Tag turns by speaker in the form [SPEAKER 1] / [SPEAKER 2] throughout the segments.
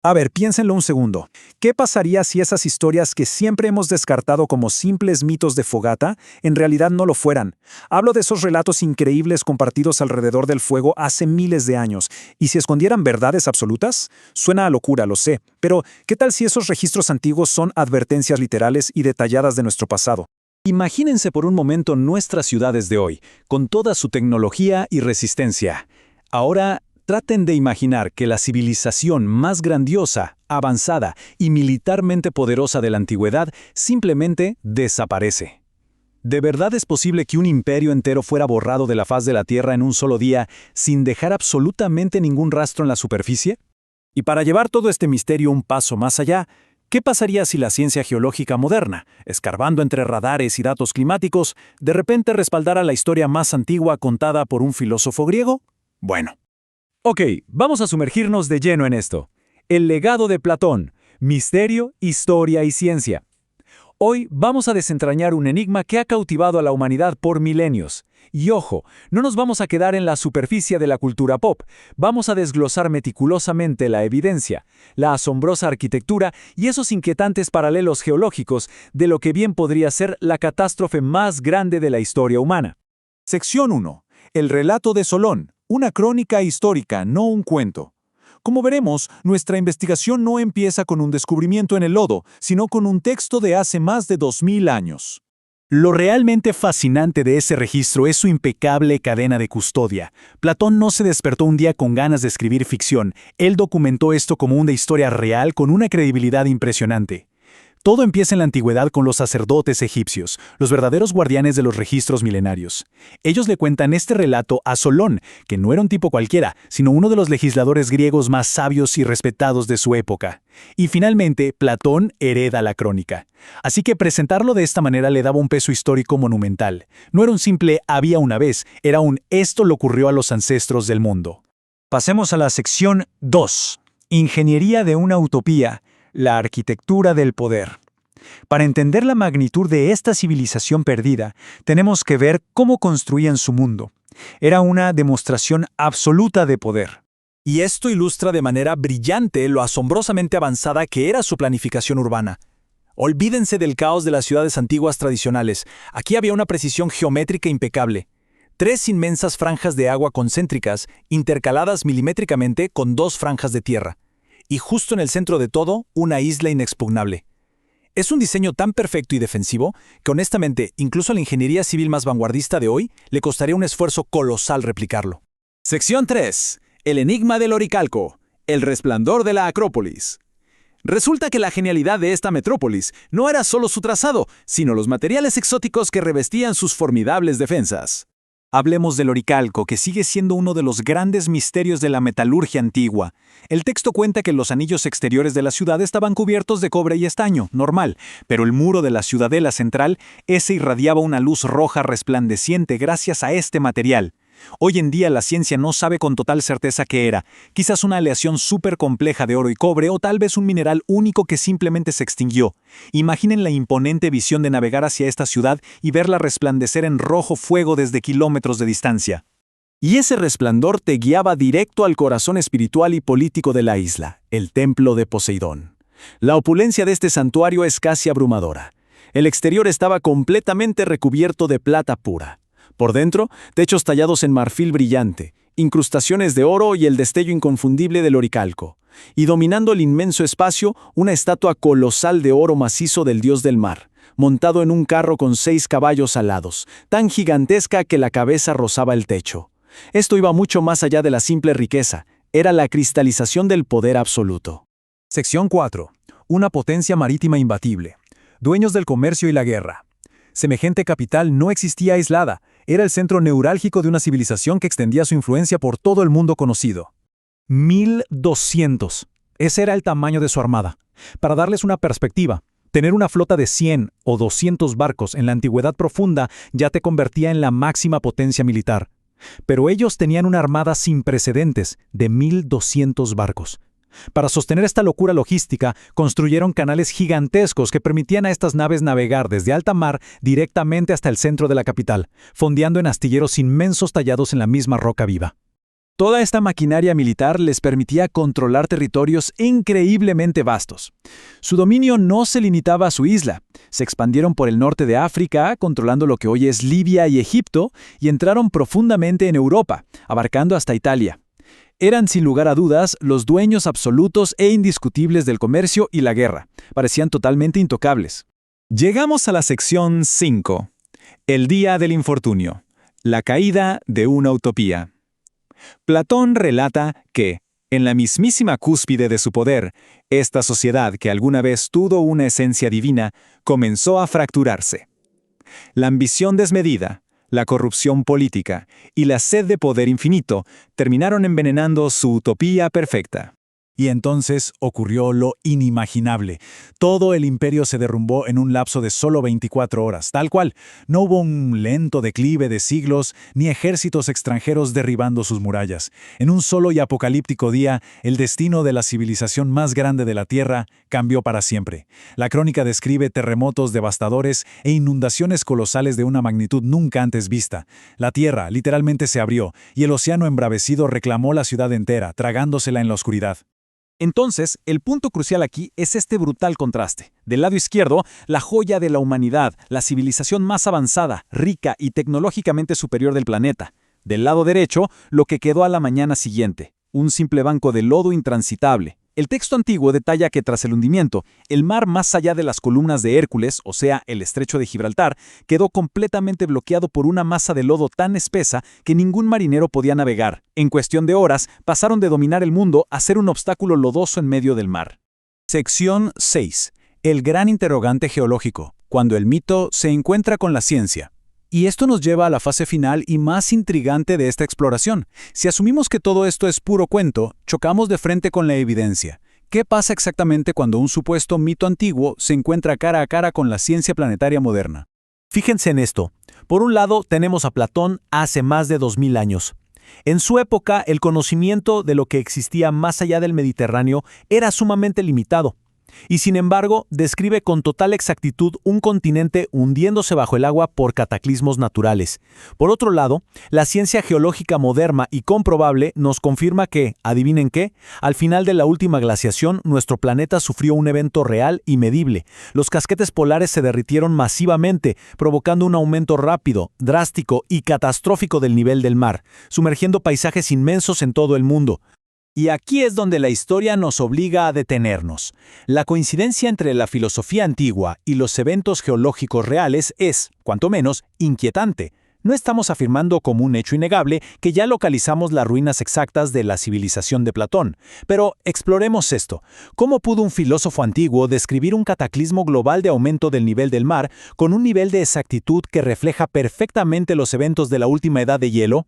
[SPEAKER 1] A ver, piénsenlo un segundo. ¿Qué pasaría si esas historias que siempre hemos descartado como simples mitos de fogata, en realidad no lo fueran? Hablo de esos relatos increíbles compartidos alrededor del fuego hace miles de años. ¿Y si escondieran verdades absolutas? Suena a locura, lo sé. Pero, ¿qué tal si esos registros antiguos son advertencias literales y detalladas de nuestro pasado?
[SPEAKER 2] Imagínense por un momento nuestras ciudades de hoy, con toda su tecnología y resistencia. Ahora, traten de imaginar que la civilización más grandiosa, avanzada y militarmente poderosa de la antigüedad simplemente desaparece. ¿De verdad es posible que un imperio entero fuera borrado de la faz de la Tierra en un solo día, sin dejar absolutamente ningún rastro en la superficie?
[SPEAKER 1] Y para llevar todo este misterio un paso más allá, ¿qué pasaría si la ciencia geológica moderna, escarbando entre radares y datos climáticos, de repente respaldara la historia más antigua contada por un filósofo griego? Bueno.
[SPEAKER 2] Ok, vamos a sumergirnos de lleno en esto. El legado de Platón, misterio, historia y ciencia. Hoy vamos a desentrañar un enigma que ha cautivado a la humanidad por milenios. Y ojo, no nos vamos a quedar en la superficie de la cultura pop, vamos a desglosar meticulosamente la evidencia, la asombrosa arquitectura y esos inquietantes paralelos geológicos de lo que bien podría ser la catástrofe más grande de la historia humana.
[SPEAKER 1] Sección 1. El relato de Solón, una crónica histórica, no un cuento. Como veremos, nuestra investigación no empieza con un descubrimiento en el lodo, sino con un texto de hace más de 2000 años.
[SPEAKER 2] Lo realmente fascinante de ese registro es su impecable cadena de custodia. Platón no se despertó un día con ganas de escribir ficción, él documentó esto como una historia real con una credibilidad impresionante. Todo empieza en la antigüedad con los sacerdotes egipcios, los verdaderos guardianes de los registros milenarios. Ellos le cuentan este relato a Solón, que no era un tipo cualquiera, sino uno de los legisladores griegos más sabios y respetados de su época. Y finalmente, Platón hereda la crónica. Así que presentarlo de esta manera le daba un peso histórico monumental. No era un simple había una vez, era un esto le ocurrió a los ancestros del mundo.
[SPEAKER 1] Pasemos a la sección 2. Ingeniería de una utopía. La arquitectura del poder. Para entender la magnitud de esta civilización perdida, tenemos que ver cómo construían su mundo. Era una demostración absoluta de poder.
[SPEAKER 2] Y esto ilustra de manera brillante lo asombrosamente avanzada que era su planificación urbana. Olvídense del caos de las ciudades antiguas tradicionales. Aquí había una precisión geométrica impecable. 3 inmensas franjas de agua concéntricas, intercaladas milimétricamente con 2 franjas de tierra. Y justo en el centro de todo, una isla inexpugnable. Es un diseño tan perfecto y defensivo que honestamente, incluso a la ingeniería civil más vanguardista de hoy, le costaría un esfuerzo colosal replicarlo. Sección 3. El enigma del Oricalco. El resplandor de la Acrópolis. Resulta que la genialidad de esta metrópolis no era solo su trazado, sino los materiales exóticos que revestían sus formidables defensas.
[SPEAKER 1] Hablemos del Oricalco, que sigue siendo uno de los grandes misterios de la metalurgia antigua. El texto cuenta que los anillos exteriores de la ciudad estaban cubiertos de cobre y estaño, normal, pero el muro de la ciudadela central, ese irradiaba una luz roja resplandeciente gracias a este material. Hoy en día la ciencia no sabe con total certeza qué era, quizás una aleación súper compleja de oro y cobre o tal vez un mineral único que simplemente se extinguió. Imaginen la imponente visión de navegar hacia esta ciudad y verla resplandecer en rojo fuego desde kilómetros de distancia. Y ese resplandor te guiaba directo al corazón espiritual y político de la isla, el templo de Poseidón. La opulencia de este santuario es casi abrumadora. El exterior estaba completamente recubierto de plata pura. Por dentro, techos tallados en marfil brillante, incrustaciones de oro y el destello inconfundible del oricalco. Y dominando el inmenso espacio, una estatua colosal de oro macizo del dios del mar, montado en un carro con 6 caballos alados, tan gigantesca que la cabeza rozaba el techo. Esto iba mucho más allá de la simple riqueza, era la cristalización del poder absoluto.
[SPEAKER 2] Sección 4. Una potencia marítima imbatible. Dueños del comercio y la guerra. Semejante capital no existía aislada, era el centro neurálgico de una civilización que extendía su influencia por todo el mundo conocido. 1200. Ese era el tamaño de su armada. Para darles una perspectiva, tener una flota de 100 o 200 barcos en la antigüedad profunda ya te convertía en la máxima potencia militar. Pero ellos tenían una armada sin precedentes de 1200 barcos. Para sostener esta locura logística, construyeron canales gigantescos que permitían a estas naves navegar desde alta mar directamente hasta el centro de la capital, fondeando en astilleros inmensos tallados en la misma roca viva.
[SPEAKER 1] Toda esta maquinaria militar les permitía controlar territorios increíblemente vastos. Su dominio no se limitaba a su isla. Se expandieron por el norte de África, controlando lo que hoy es Libia y Egipto, y entraron profundamente en Europa, abarcando hasta Italia. Eran sin lugar a dudas los dueños absolutos e indiscutibles del comercio y la guerra. Parecían totalmente intocables. Llegamos a la sección 5. El día del infortunio. La caída de una utopía. Platón relata que, en la mismísima cúspide de su poder, esta sociedad que alguna vez tuvo una esencia divina comenzó a fracturarse. La ambición desmedida, la corrupción política y la sed de poder infinito terminaron envenenando su utopía perfecta.
[SPEAKER 2] Y entonces ocurrió lo inimaginable. Todo el imperio se derrumbó en un lapso de solo 24 horas, tal cual. No hubo un lento declive de siglos, ni ejércitos extranjeros derribando sus murallas. En un solo y apocalíptico día, el destino de la civilización más grande de la Tierra cambió para siempre. La crónica describe terremotos devastadores e inundaciones colosales de una magnitud nunca antes vista. La Tierra literalmente se abrió, y el océano embravecido reclamó la ciudad entera, tragándosela en la oscuridad.
[SPEAKER 1] Entonces, el punto crucial aquí es este brutal contraste. Del lado izquierdo, la joya de la humanidad, la civilización más avanzada, rica y tecnológicamente superior del planeta. Del lado derecho, lo que quedó a la mañana siguiente, un simple banco de lodo intransitable. El texto antiguo detalla que tras el hundimiento, el mar más allá de las columnas de Hércules, o sea, el estrecho de Gibraltar, quedó completamente bloqueado por una masa de lodo tan espesa que ningún marinero podía navegar. En cuestión de horas, pasaron de dominar el mundo a ser un obstáculo lodoso en medio del mar.
[SPEAKER 2] Sección 6. El gran interrogante geológico, cuando el mito se encuentra con la ciencia. Y esto nos lleva a la fase final y más intrigante de esta exploración. Si asumimos que todo esto es puro cuento, chocamos de frente con la evidencia. ¿Qué pasa exactamente cuando un supuesto mito antiguo se encuentra cara a cara con la ciencia planetaria moderna? Fíjense en esto. Por un lado, tenemos a Platón hace más de 2000 años. En su época, el conocimiento de lo que existía más allá del Mediterráneo era sumamente limitado. Y sin embargo, describe con total exactitud un continente hundiéndose bajo el agua por cataclismos naturales. Por otro lado, la ciencia geológica moderna y comprobable nos confirma que, ¿adivinen qué? Al final de la última glaciación, nuestro planeta sufrió un evento real y medible. Los casquetes polares se derritieron masivamente, provocando un aumento rápido, drástico y catastrófico del nivel del mar, sumergiendo paisajes inmensos en todo el mundo. Y aquí es donde la historia nos obliga a detenernos. La coincidencia entre la filosofía antigua y los eventos geológicos reales es, cuanto menos, inquietante. No estamos afirmando como un hecho innegable que ya localizamos las ruinas exactas de la civilización de Platón. Pero exploremos esto. ¿Cómo pudo un filósofo antiguo describir un cataclismo global de aumento del nivel del mar con un nivel de exactitud que refleja perfectamente los eventos de la última edad de hielo?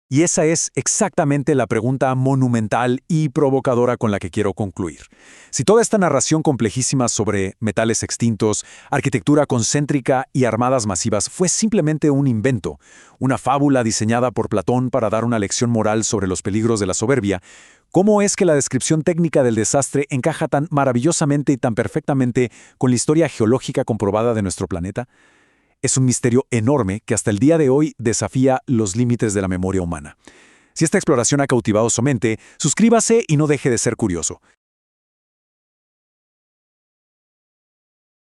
[SPEAKER 2] Y esa es exactamente la pregunta monumental y provocadora con la que quiero concluir. Si toda esta narración complejísima sobre metales extintos, arquitectura concéntrica y armadas masivas fue simplemente un invento, una fábula diseñada por Platón para dar una lección moral sobre los peligros de la soberbia, ¿cómo es que la descripción técnica del desastre encaja tan maravillosamente y tan perfectamente con la historia geológica comprobada de nuestro planeta? Es un misterio enorme que hasta el día de hoy desafía los límites de la memoria humana. Si esta exploración ha cautivado su mente, suscríbase y no deje de ser curioso.